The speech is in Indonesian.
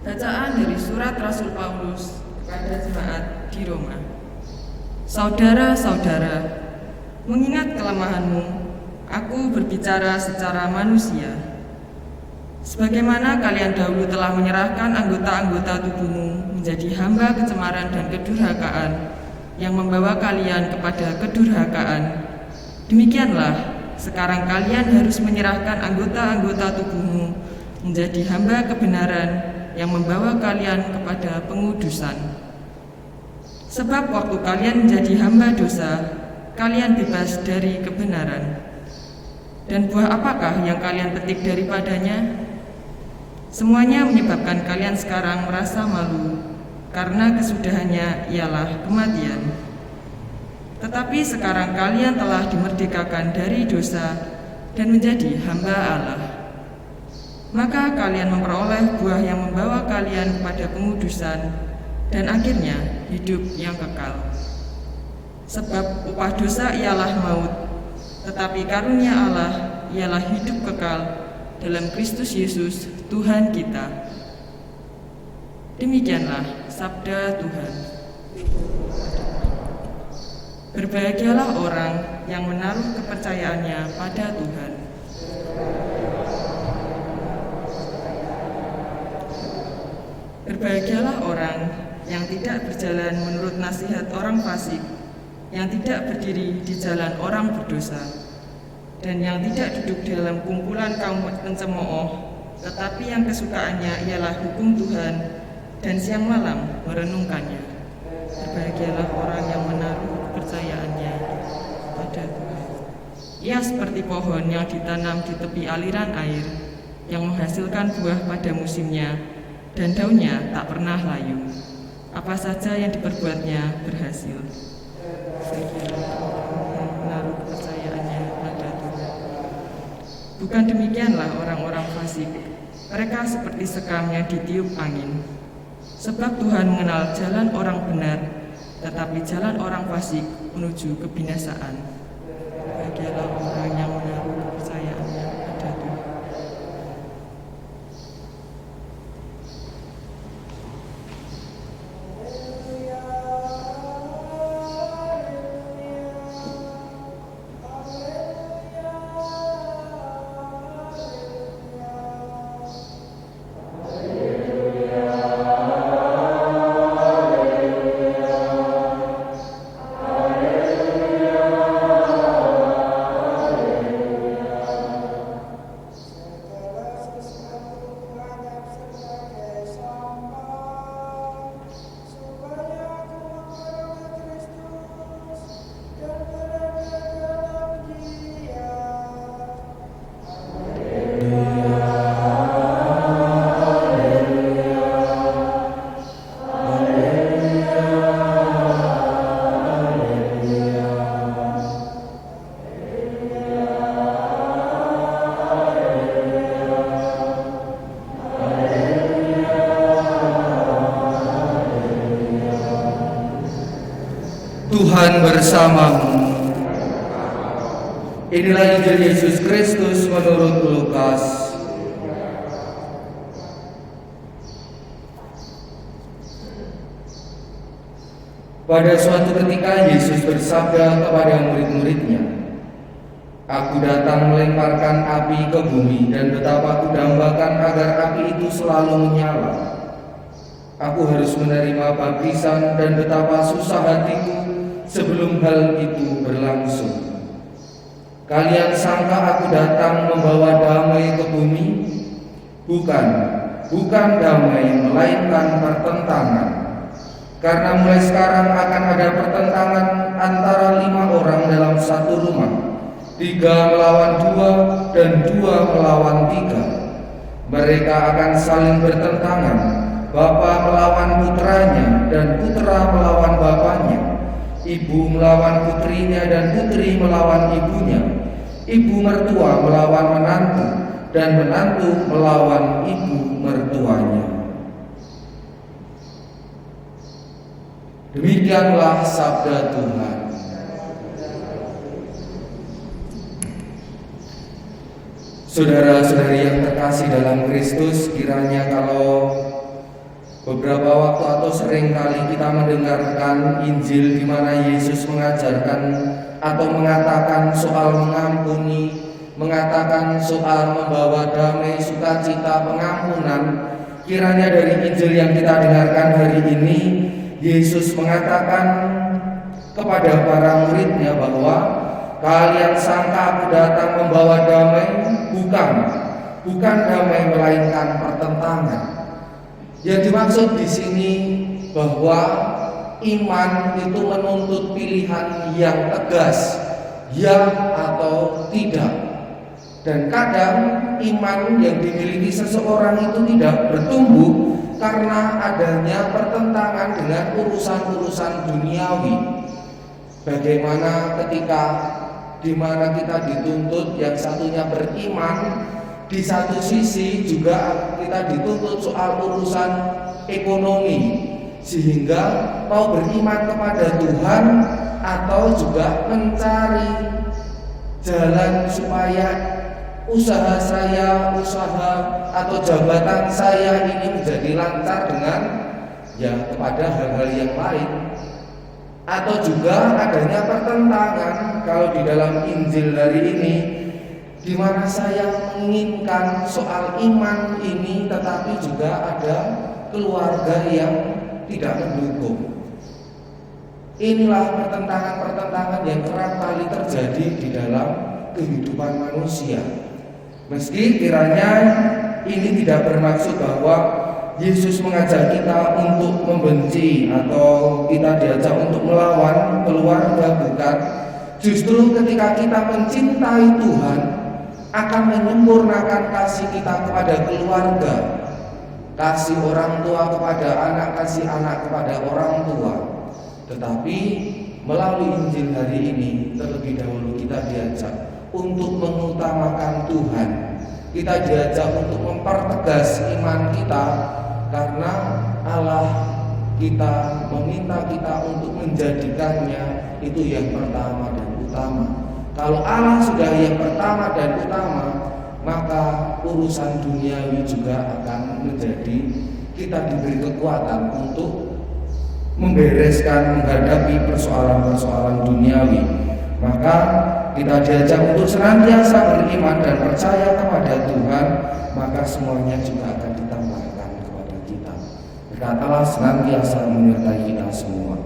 Bacaan dari surat Rasul Paulus kepada jemaat di Roma. Saudara-saudara, mengingat kelemahanmu, aku berbicara secara manusia. Sebagaimana kalian dahulu telah menyerahkan anggota-anggota tubuhmu menjadi hamba kecemaran dan kedurhakaan yang membawa kalian kepada kedurhakaan, demikianlah sekarang kalian harus menyerahkan anggota-anggota tubuhmu menjadi hamba kebenaran yang membawa kalian kepada pengudusan. Sebab waktu kalian menjadi hamba dosa, kalian bebas dari kebenaran. Dan buah apakah yang kalian petik daripadanya? Semuanya menyebabkan kalian sekarang merasa malu, karena kesudahannya ialah kematian. Tetapi sekarang kalian telah dimerdekakan dari dosa dan menjadi hamba Allah. Maka kalian memperoleh buah yang membawa kalian kepada pengudusan dan akhirnya hidup yang kekal. Sebab upah dosa ialah maut, tetapi karunia Allah ialah hidup kekal dalam Kristus Yesus Tuhan kita. Demikianlah sabda Tuhan. Berbahagialah orang yang menaruh kepercayaannya pada Tuhan. Berbahagialah orang yang tidak berjalan menurut nasihat orang fasik, yang tidak berdiri di jalan orang berdosa, dan yang tidak duduk dalam kumpulan kaum pencemooh, tetapi yang kesukaannya ialah hukum Tuhan, dan siang malam merenungkannya. Berbahagialah orang yang menaruh kepercayaannya pada Tuhan. Ia seperti pohon yang ditanam di tepi aliran air, yang menghasilkan buah pada musimnya, dan daunnya tak pernah layu. Apa saja yang diperbuatnya berhasil. Berbahagialah orang yang menaruh kepercayaannya pada Tuhan. Bukan demikianlah orang-orang fasik. Mereka seperti sekam yang ditiup angin. Sebab Tuhan mengenal jalan orang benar, tetapi jalan orang fasik menuju kebinasaan. Berbahagialah orang yang menaruh kepercayaannya pada Tuhan. Tuhan bersamamu. Inilah Injil Yesus Kristus menurut Lukas. Pada suatu ketika Yesus bersabda kepada murid-muridnya, "Aku datang melemparkan api ke bumi, dan betapa aku dambakan agar api itu selalu menyala. Aku harus menerima baptisan, dan betapa susah hatiku sebelum hal itu berlangsung. Kalian sangka aku datang membawa damai ke bumi? Bukan damai, melainkan pertentangan. Karena mulai sekarang akan ada pertentangan antara 5 orang dalam satu rumah, 3 melawan 2, dan 2 melawan 3. Mereka akan saling bertentangan, bapa melawan putranya, dan putra melawan bapaknya, ibu melawan putrinya, dan putri melawan ibunya, ibu mertua melawan menantu, dan menantu melawan ibu mertuanya." Demikianlah sabda Tuhan. Saudara-saudari yang terkasih dalam Kristus, kiranya kalau Beberapa waktu atau sering kali kita mendengarkan Injil di mana Yesus mengajarkan atau mengatakan soal mengampuni, mengatakan soal membawa damai, sukacita, pengampunan. Kiranya dari Injil yang kita dengarkan hari ini, Yesus mengatakan kepada para muridnya bahwa kalian sangka aku datang membawa damai? Bukan damai melainkan pertentangan. Yang dimaksud di sini bahwa iman itu menuntut pilihan yang tegas, ya atau tidak. Dan kadang iman yang dimiliki seseorang itu tidak bertumbuh karena adanya pertentangan dengan urusan-urusan duniawi. Bagaimana ketika di mana kita dituntut yang satunya beriman, di satu sisi juga kita dituntut soal urusan ekonomi, sehingga mau beriman kepada Tuhan atau juga mencari jalan supaya usaha atau jabatan saya ini menjadi lancar dengan kepada hal-hal yang lain. Atau juga adanya pertentangan kalau di dalam Injil hari ini, di mana saya menginginkan soal iman ini, tetapi juga ada keluarga yang tidak mendukung. Inilah pertentangan-pertentangan yang kerap kali terjadi di dalam kehidupan manusia. Meski kiranya ini tidak bermaksud bahwa Yesus mengajak kita untuk membenci atau kita diajak untuk melawan keluarga, bukan. Justru ketika kita mencintai Tuhan, akan menyempurnakan kasih kita kepada keluarga, kasih orang tua kepada anak, kasih anak kepada orang tua. Tetapi melalui Injil hari ini, terlebih dahulu kita diajak untuk mengutamakan Tuhan. Kita diajak untuk mempertegas iman kita, karena Allah kita meminta kita untuk menjadikannya itu yang pertama dan utama. Kalau Allah sudah yang pertama dan utama, maka urusan duniawi juga akan menjadi kita diberi kekuatan untuk membereskan, menghadapi persoalan-persoalan duniawi. Maka kita diajak untuk senantiasa beriman dan percaya kepada Tuhan, maka semuanya juga akan ditambahkan kepada kita. Berkatalah senantiasa menyertai kita semua.